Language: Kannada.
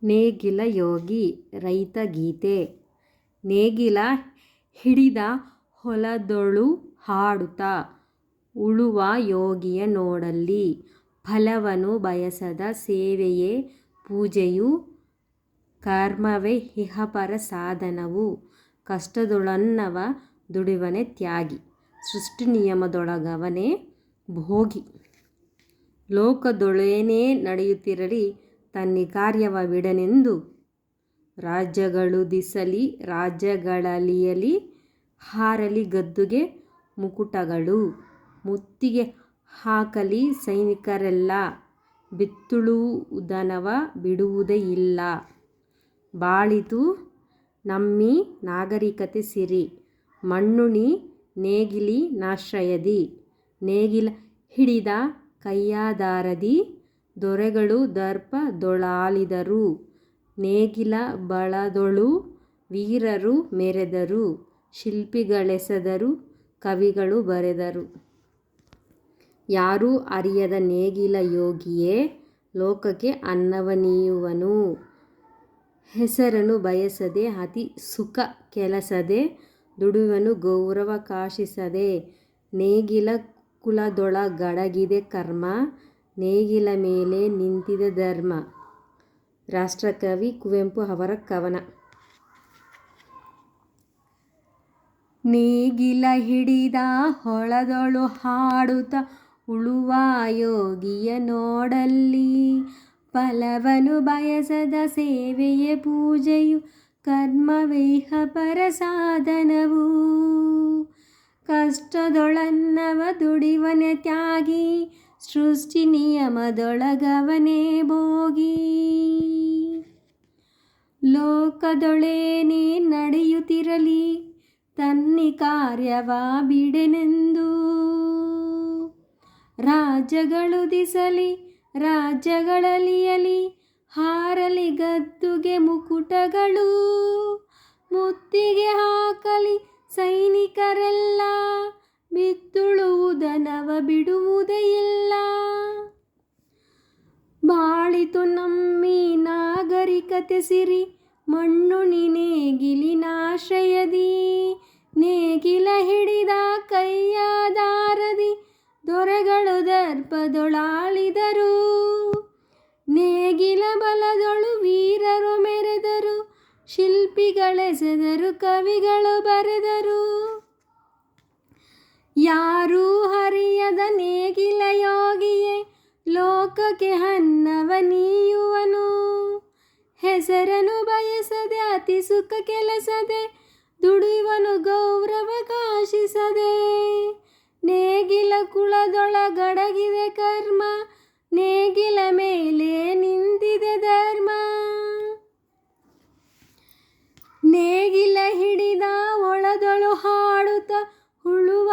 ನೇಗಿಲ ಯೋಗಿ ರೈತ ಗೀತೆ. ನೇಗಿಲ ಹಿಡಿದ ಹೊಲದೊಳು ಹಾಡುತ್ತ ಉಳುವ ಯೋಗಿಯ ನೋಡಲ್ಲಿ. ಫಲವನ್ನು ಬಯಸದ ಸೇವೆಯೇ ಪೂಜೆಯು, ಕರ್ಮವೇ ಇಹಪರ ಸಾಧನವು. ಕಷ್ಟದೊಳನ್ನವ ದುಡಿವನೆ ತ್ಯಾಗಿ, ಸೃಷ್ಟಿ ನಿಯಮದೊಳಗವನೇ ಭೋಗಿ. ಲೋಕದೊಳೇನೇ ನಡೆಯುತ್ತಿರಲಿ ತನ್ನಿ ಕಾರ್ಯವ ಬಿಡನೆಂದು. ರಾಜ್ಯಗಳುದಿಸಲಿ ರಾಜ್ಯಗಳಲಿಯಲಿ, ಹಾರಲಿ ಗದ್ದುಗೆ ಮುಕುಟಗಳು. ಮುತ್ತಿಗೆ ಹಾಕಲಿ ಸೈನಿಕರೆಲ್ಲ, ಬಿತ್ತುಳುವುದನವ ಬಿಡುವುದೇ ಇಲ್ಲ. ಬಾಳಿತು ನಮ್ಮೀ ನಾಗರಿಕತೆ ಸಿರಿ, ಮಣ್ಣುಣಿ ನೇಗಿಲಿನಾಶ್ರಯದಿ. ನೇಗಿಲ ಹಿಡಿದ ಕೈಯಾದಾರದಿ, ದೊರೆಗಳು ದರ್ಪದೊಳಾಳಿದರು. ನೇಗಿಲ ಬಳದೊಳು ವೀರರು ಮೆರೆದರು, ಶಿಲ್ಪಿಗಳೆಸೆದರು ಕವಿಗಳು ಬರೆದರು. ಯಾರೂ ಅರಿಯದ ನೇಗಿಲ ಯೋಗಿಯೇ ಲೋಕಕ್ಕೆ ಅನ್ನವನೀಯುವನು. ಹೆಸರನ್ನು ಬಯಸದೆ ಅತಿ ಸುಖ ಕೆಲಸದೆ, ದುಡಿಯುವನು ಗೌರವ ಕಾಶಿಸದೆ. ನೇಗಿಲ ಕುಲದೊಳಗಡಗಿದೆ ಕರ್ಮ, ನೇಗಿಲ ಮೇಲೆ ನಿಂತಿದೆ ಧರ್ಮ. ರಾಷ್ಟ್ರಕವಿ ಕುವೆಂಪು ಅವರ ಕವನ. ನೇಗಿಲ ಹಿಡಿದ ಹೊಲದೊಳು ಹಾಡುತ್ತ ಉಳುವ ಯೋಗಿಯ ನೋಡಲ್ಲಿ. ಫಲವನ್ನು ಬಯಸದ ಸೇವೆಯೇ ಪೂಜೆಯು, ಕರ್ಮವೇ ಇಹಪರ ಸಾಧನವು. ಕಷ್ಟದೊಳನ್ನವ ದುಡಿವನೆ ತ್ಯಾಗಿ, ಸೃಷ್ಟಿ ನಿಯಮದೊಳಗವನೇ ಭೋಗಿ. ಲೋಕದೊಳೇನೇ ನಡೆಯುತ್ತಿರಲಿ ತನ್ನಿ ಕಾರ್ಯವ ಬಿಡೆನೆಂದು. ರಾಜ್ಯಗಳುದಿಸಲಿ ರಾಜ್ಯಗಳಲಿಯಲಿ, ಹಾರಲಿ ಗದ್ದುಗೆ ಮುಕುಟಗಳು. ಮುತ್ತಿಗೆ ಹಾಕಲಿ ಸೈನಿಕರೆಲ್ಲ, ಬಿತ್ತುಳುವುದನವ ಬಿಡುವುದೇ ಇಲ್ಲ. ಬಾಳಿತು ನಮ್ಮೀ ನಾಗರಿಕತೆ ಸಿರಿ, ಮಣ್ಣುಣಿ ನೇಗಿಲಿನಾಶ್ರಯದಿ. ನೇಗಿಲ ಹಿಡಿದ ಕೈಯಾದಾರದಿ, ದೊರೆಗಳು ದರ್ಪದೊಳಾಳಿದರು. ನೇಗಿಲ ಬಲದೊಳು ವೀರರು ಮೆರೆದರು, ಶಿಲ್ಪಿಗಳೆಸೆದರು ಕವಿಗಳು ಬರೆದರು. ಯಾರೂ ಅರಿಯದ ನೇಗಿಲ ಯೋಗಿಯೇ ಲೋಕಕ್ಕೆ ಅನ್ನವನೀಯುವನು. ಹೆಸರನ್ನು ಬಯಸದೆ ಅತಿ ಸುಖ ಕೆಲಸದೆ, ದುಡಿಯುವನು ಗೌರವ ಕಾಶಿಸದೆ. ನೇಗಿಲ ಕುಲದೊಳಗಡಗಿದೆ ಕರ್ಮ, ನೇಗಿಲ ಮೇಲೆ ನಿಂತಿದೆ ಧರ್ಮ. ನೇಗಿಲ ಹಿಡಿದ ಹೊಲದೊಳು ಹಾಡುತ್ತ ಉಳುವ